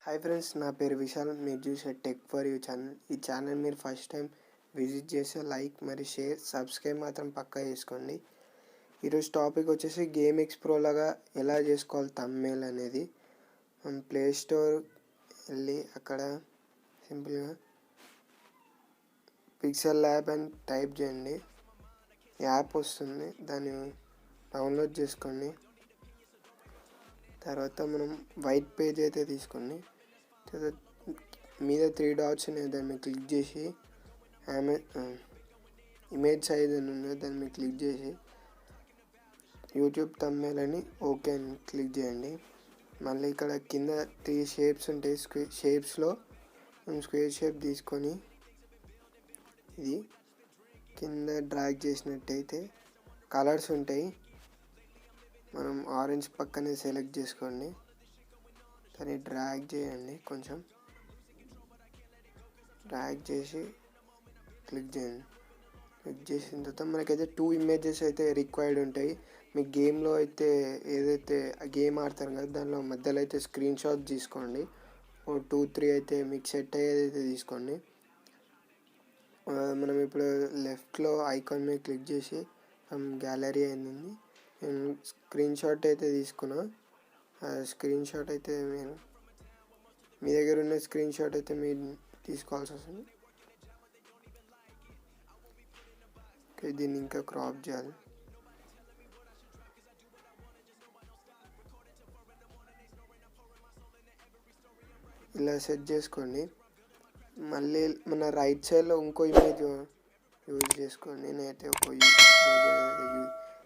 Hi friends, నా పేరు విశాల్. మీరు చూసే టెక్ ఫర్ యూ ఛానల్. ఈ ఛానల్ మీరు ఫస్ట్ టైం విజిట్ చేస్తే లైక్ మరియు షేర్, సబ్స్క్రైబ్ మాత్రం పక్కా చేసుకోండి. ఈరోజు టాపిక్ వచ్చేసి గేమ్ ఎక్స్ ప్రో లాగా ఎలా చేసుకోవాలి థంబ్నెయిల్ అనేది. మనం ప్లే స్టోర్ వెళ్ళి అక్కడ సింపుల్గా పిక్సెలాబ్ అని టైప్ చేయండి. యాప్ వస్తుంది, దాన్ని డౌన్లోడ్ చేసుకోండి. తర్వాత మనం వైట్ పేజ్ అయితే తీసుకోండి. మీద 3 డాట్స్ ఉన్నాయి, దాన్ని క్లిక్ చేసి ఇమేజ్ సైజ్ అని ఉన్నది, దాన్ని మీరు క్లిక్ చేసి యూట్యూబ్ థంబ్నెయిల్ అని ఓకే అని క్లిక్ చేయండి. మళ్ళీ ఇక్కడ కింద 3 షేప్స్ ఉంటాయి. షేప్స్లో మనం స్క్వేర్ షేప్ తీసుకొని ఇది కింద డ్రాగ్ చేసినట్టయితే కలర్స్ ఉంటాయి. మనం ఆరెంజ్ పక్కనే సెలెక్ట్ చేసుకోండి, దాన్ని డ్రాగ్ చేయండి. కొంచెం డ్రాగ్ చేసి క్లిక్ చేయండి. క్లిక్ చేసిన తర్వాత మనకైతే 2 ఇమేజెస్ అయితే రిక్వైర్డ్ ఉంటాయి. మీ గేమ్లో అయితే ఏదైతే గేమ్ ఆడతారు కదా, దానిలో మధ్యలో అయితే స్క్రీన్ షాట్ తీసుకోండి. 2-3 అయితే మీకు సెట్ అయ్యేదైతే తీసుకోండి. మనం ఇప్పుడు లెఫ్ట్లో ఐకాన్ మీద క్లిక్ చేసి గ్యాలరీ అయింది. నేను స్క్రీన్ షాట్ అయితే తీసుకున్నా. స్క్రీన్ షాట్ అయితే మీ దగ్గర ఉన్న స్క్రీన్ షాట్ అయితే మీరు తీసుకోవాల్సి వస్తుంది. దీన్ని ఇంకా క్రాప్ చేయాలి. ఇలా సెట్ చేసుకోండి. మళ్ళీ మన రైట్ సైడ్లో ఇంకో ఇమేజ్ యూజ్ చేసుకోండి. నేనైతే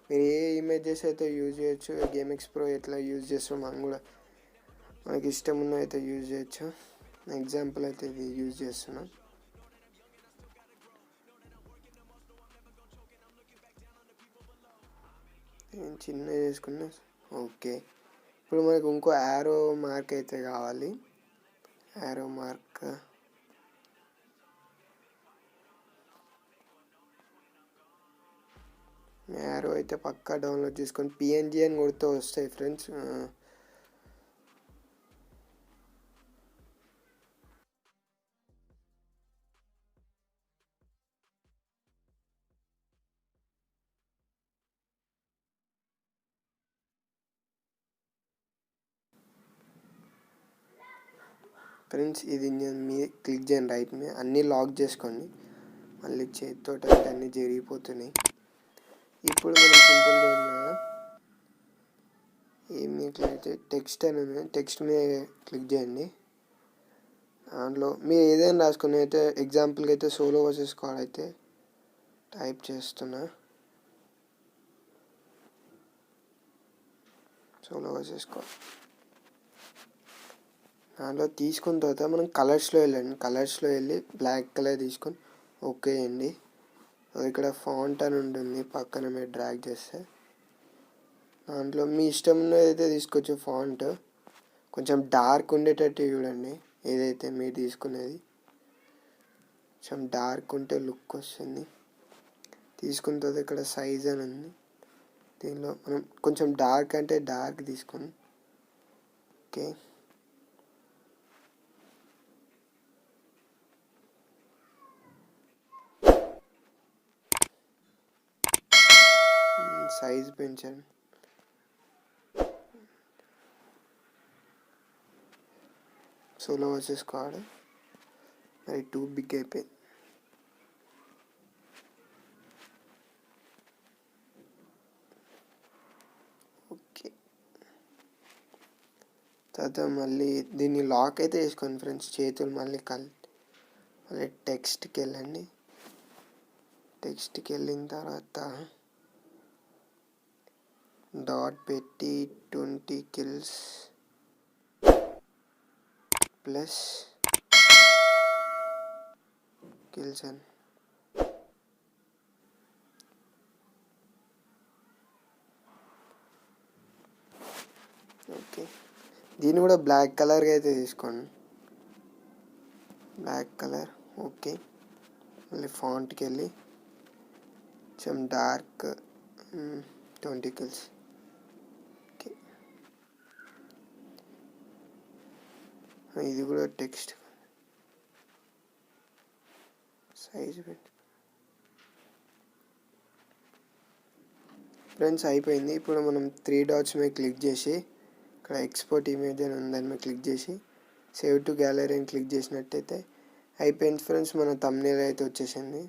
మీరు ఏ ఇమేజెస్ అయితే యూజ్ చేయొచ్చు. గేమ్ ఎక్స్ ప్రో ఎట్లా యూజ్ చేస్తాం మనం కూడా మనకి ఇష్టం ఉన్న అయితే యూజ్ చేయొచ్చు. ఎగ్జాంపుల్ అయితే ఇది యూజ్ చేస్తున్నాం. చిన్న చేసుకున్నా. ఓకే, ఇప్పుడు మనకు ఇంకో యారో మార్క్ అయితే కావాలి. యారో మార్క్ అయితే పక్కా డౌన్లోడ్ చేసుకొని పిఎన్జి అని కొడితే వస్తాయి ఫ్రెండ్స్. ఇది మీద క్లిక్ చేయండి, రైట్ మీద అన్నీ లాక్ చేసుకోండి. మళ్ళీ చేతితో అంటే అన్నీ జరిగిపోతున్నాయి. ఇప్పుడు మనం సింపుల్గా ఏమి క్లిక్ టెక్స్ట్ అని ఉంది, టెక్స్ట్ మీద క్లిక్ చేయండి. దాంట్లో మీరు ఏదైనా రాసుకుని అయితే ఎగ్జాంపుల్గా అయితే సోలో వర్సెస్ స్క్వాడ్ అయితే టైప్ చేస్తున్నా. సోలో వర్సెస్ స్క్వాడ్ దాంట్లో తీసుకున్న తర్వాత మనం కలర్స్లో వెళ్ళండి. కలర్స్లో వెళ్ళి బ్లాక్ కలర్ తీసుకొని ఓకే అండి. ఇక్కడ ఫాంట్ అని ఉంటుంది, పక్కన మీరు డ్రాగ్ చేస్తే దాంట్లో మీ ఇష్టం ఉన్నదైతే తీసుకోవచ్చు. ఫాంట్ కొంచెం డార్క్ ఉండేటట్టు చూడండి. ఏదైతే మీరు తీసుకునేది కొంచెం డార్క్ ఉంటే లుక్ వస్తుంది. తీసుకున్న తర్వాత ఇక్కడ సైజ్ అని ఉంది, దీనిలో మనం కొంచెం డార్క్ అంటే డార్క్ తీసుకుని ఓకే. సైజ్ పెంచండి. సోలో వర్సెస్ స్క్వాడ్ మరి 2 బిగ్ అయిపోయింది. ఓకే, తర్వాత మళ్ళీ దీన్ని లాక్ అయితే వేసుకోండి ఫ్రెండ్స్. చేతులు మళ్ళీ టెక్స్ట్కి వెళ్ళండి. టెక్స్ట్కి వెళ్ళిన తర్వాత డాట్ పెట్టి 20 కిల్స్ ప్లస్ కిల్స్ అని ఓకే. దీన్ని కూడా బ్లాక్ కలర్గా అయితే తీసుకోండి. Black colour okay. మళ్ళీ ఫాంట్కి వెళ్ళి కొంచెం డార్క్ 20 కిల్స్ ఓకే. ఇది కూడా టెక్స్ట్ సైజ్ పెట్టి ఫ్రెండ్స్ అయిపోయింది. ఇప్పుడు మనం 3 డాట్స్ మీద క్లిక్ చేసి ఇక్కడ ఎక్స్పోర్ట్ ఇమేజ్ అని ఉందని మీద క్లిక్ చేసి సేవ్ టు గ్యాలరీ అని క్లిక్ చేసినట్టయితే అయిపోయింది ఫ్రెండ్స్. మన థంబ్నెయిల్ అయితే వచ్చేసింది.